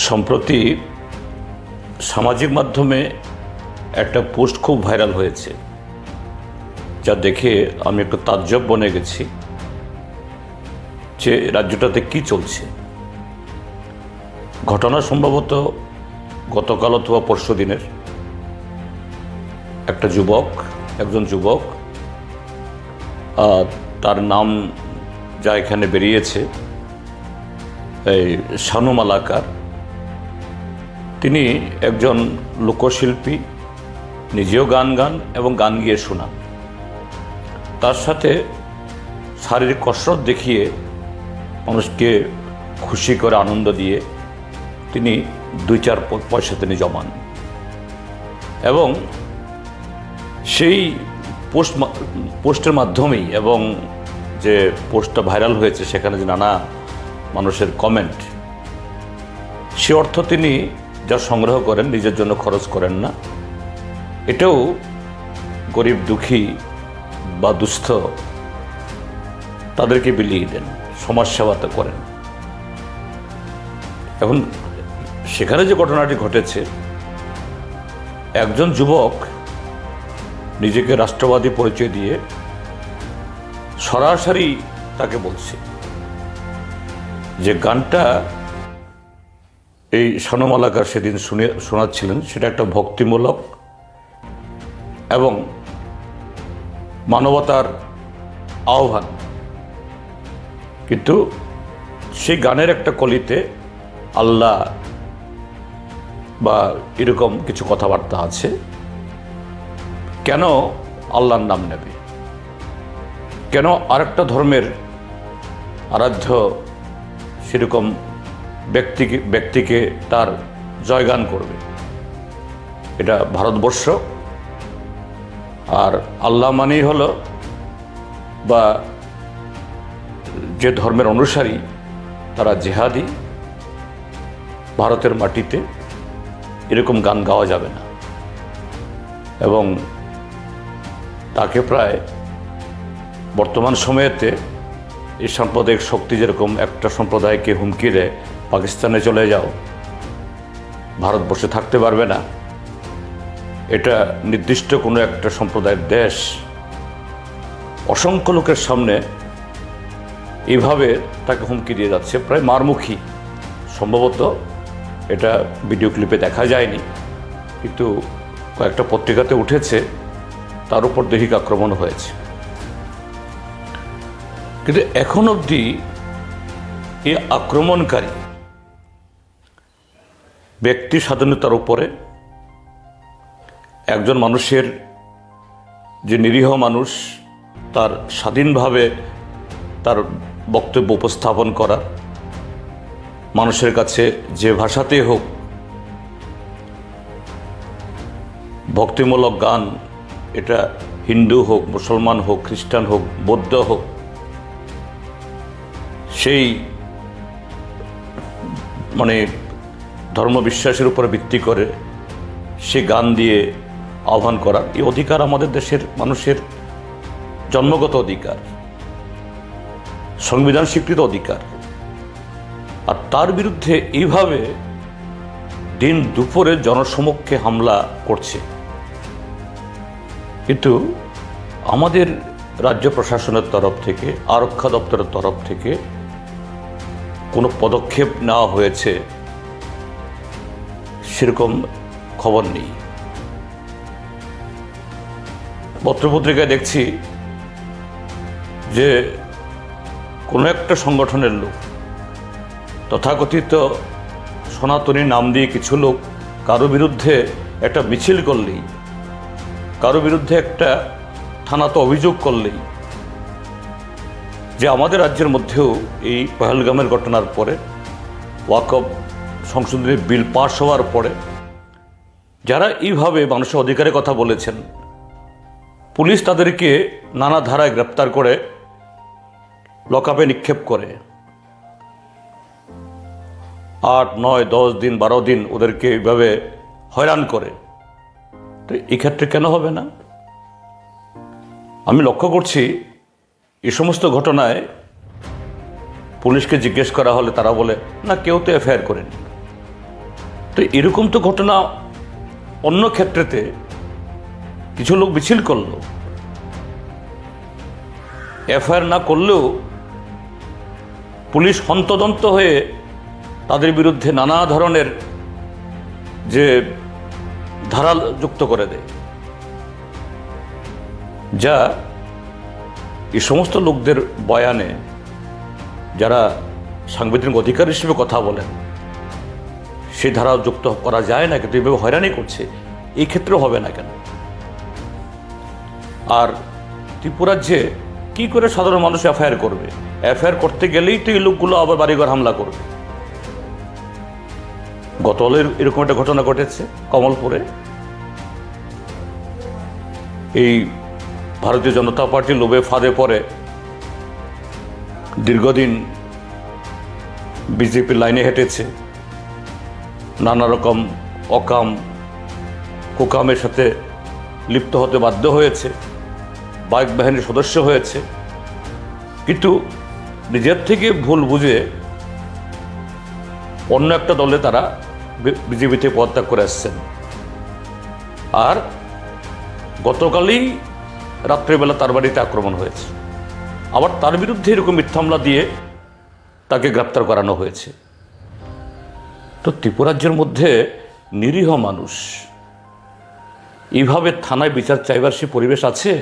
সম্প্রতি সামাজিক মাধ্যমে একটা পোস্ট খুব ভাইরাল হয়েছে, যা দেখে আমি একটু তাজ্জব বনে গেছি যে রাজ্যটাতে কি চলছে। ঘটনা সম্ভবত গতকাল অথবা পরশু দিনের। একজন যুবক তার নাম যা এখানে বেরিয়েছে এই শানু মালাকার। তিনি একজন লোকশিল্পী, নিজেও গান এবং গান গিয়ে শোনান। তার সাথে শারীরিক কসরত দেখিয়ে মানুষকে খুশি করে আনন্দ দিয়ে তিনি 2-4 পয়সা তিনি জমান এবং সেই পোস্টের মাধ্যমেই এবং যে পোস্টটা ভাইরাল হয়েছে সেখানে যে নানা মানুষের কমেন্ট, সে অর্থ তিনি যা সংগ্রহ করেন নিজের জন্য খরচ করেন না, এটাও গরিব দুঃখী বা দুস্থ তাদেরকে বিলিয়ে দেন, সমাজসেবাতে করেন। এখন সেখানে যে ঘটনাটি ঘটেছে, একজন যুবক নিজেকে রাষ্ট্রবাদী পরিচয় দিয়ে সরাসরি তাকে বলছে যে গানটা এই শানু মালাকার সেদিন শোনাচ্ছিলেন সেটা একটা ভক্তিমূলক এবং মানবতার আহ্বান, কিন্তু সেই গানের একটা কলিতে আল্লাহ বা এরকম কিছু কথাবার্তা আছে। কেন আল্লাহর নাম নেবে? কেন আরেকটা ধর্মের আরাধ্য সেরকম ব্যক্তিকে তার জয়গান করবে? এটা ভারতবর্ষ, আর আল্লাহ মানেই হলো বা যে ধর্মের অনুসারী তারা জেহাদি। ভারতের মাটিতে এরকম গান গাওয়া যাবে না এবং তাকে প্রায় বর্তমান সময়েতে এই সাম্প্রদায়িক শক্তি যেরকম একটা সম্প্রদায়কে হুমকি দেয়, পাকিস্তানে চলে যাও, ভারতবর্ষে থাকতে পারবে না, এটা নির্দিষ্ট কোনো একটা সম্প্রদায়ের দেশ, অসংখ্য লোকের সামনে এইভাবে তাকে হুমকি দিয়ে যাচ্ছে, প্রায় মারমুখী। সম্ভবত এটা ভিডিও ক্লিপে দেখা যায়নি, কিন্তু কয়েকটা পত্রিকাতে উঠেছে, তার উপর দৈহিক আক্রমণ হয়েছে। কিন্তু এখন অবধি এই আক্রমণকারী ব্যক্তি স্বাধীনতার উপরে একজন মানুষের, যে নিরীহ মানুষ, তার স্বাধীনভাবে তার বক্তব্য উপস্থাপন করা, মানুষের কাছে যে ভাষাতেই হোক, ভক্তিমূলক গান, এটা হিন্দু হোক, মুসলমান হোক, খ্রিস্টান হোক, বৌদ্ধ হোক, সেই ধর্মবিশ্বাসের উপরে ভিত্তি করে সে গান দিয়ে আহ্বান করা, এই অধিকার আমাদের দেশের মানুষের জন্মগত অধিকার, সংবিধান স্বীকৃত অধিকার। আর তার বিরুদ্ধে এইভাবে দিন দুপুরে জনসমক্ষে হামলা করছে। কিন্তু আমাদের রাজ্য প্রশাসনের তরফ থেকে, আরক্ষা দপ্তরের তরফ থেকে কোনো পদক্ষেপ নেওয়া হয়েছে সেরকম খবর নেই। পত্রপত্রিকায় দেখছি যে কোনো একটা সংগঠনের লোক, তথাকথিত সনাতনী নাম দিয়ে কিছু লোক কারো বিরুদ্ধে একটা মিছিল করলেই, কারো বিরুদ্ধে একটা থানাতে অভিযোগ করলেই, যে আমাদের রাজ্যের মধ্যেও এই পহেলগামের ঘটনার পরে, ওয়াকফ সংশোধনী বিল পাস হওয়ার পরে যারা এইভাবে মানুষের অধিকারের কথা বলেছেন, পুলিশ তাদেরকে নানা ধারায় গ্রেপ্তার করে লকআপে নিক্ষেপ করে, 8, 9, 10 দিন, 12 দিন ওদেরকে এইভাবে হয়রান করে। তো এই ক্ষেত্রে কেন হবে না? আমি লক্ষ্য করছি এই সমস্ত ঘটনায় পুলিশকে জিজ্ঞেস করা হলে তারা বলে না, কেউ তো এফআইআর করেনি। তো এরকম তো ঘটনা অন্য ক্ষেত্রেতে কিছু লোক মিছিল করলো, এফআইআর না করলেও পুলিশ হন্তদন্ত হয়ে তাদের বিরুদ্ধে নানা ধরনের যে ধারা যুক্ত করে দেয়, যা এই সমস্ত লোকদের বয়ানে যারা সাংবিধানিক অধিকার হিসেবে কথা বলেন সেই ধারা যুক্ত করা যায় না, কিন্তু এভাবে হয়রানি করছে, এই ক্ষেত্রেও হবে না কেন? আর ত্রিপুরাজ্যে কি করে সাধারণ মানুষ এফআইআর করবে? এফআইআর করতে গেলেই তো এই লোকগুলো আবার বাড়িঘর হামলা করবে। গতকালের এরকম একটা ঘটনা ঘটেছে কমলপুরে। এই ভারতীয় জনতা পার্টি লোভে ফাঁদে পড়ে দীর্ঘদিন বিজেপির লাইনে হেঁটেছে, নানা রকম অকাম কুকামের সাথে লিপ্ত হতে বাধ্য হয়েছে, বাইক বাহিনীর সদস্য হয়েছে, কিন্তু নিজের থেকে ভুল বুঝে অন্য একটা দলে তারা বিজেপিতে পদত্যাগ করে আসছেন। আর গতকালই রাত্রেবেলা তার বাড়িতে আক্রমণ হয়েছে, আবার তার বিরুদ্ধে এরকম মিথ্যা মামলা দিয়ে তাকে গ্রেপ্তার করানো হয়েছে। তো ত্রিপুরাজ্যের মধ্যে নিরীহ মানুষ এইভাবে থানায় বিচার চাইবার সে পরিবেশ আছে?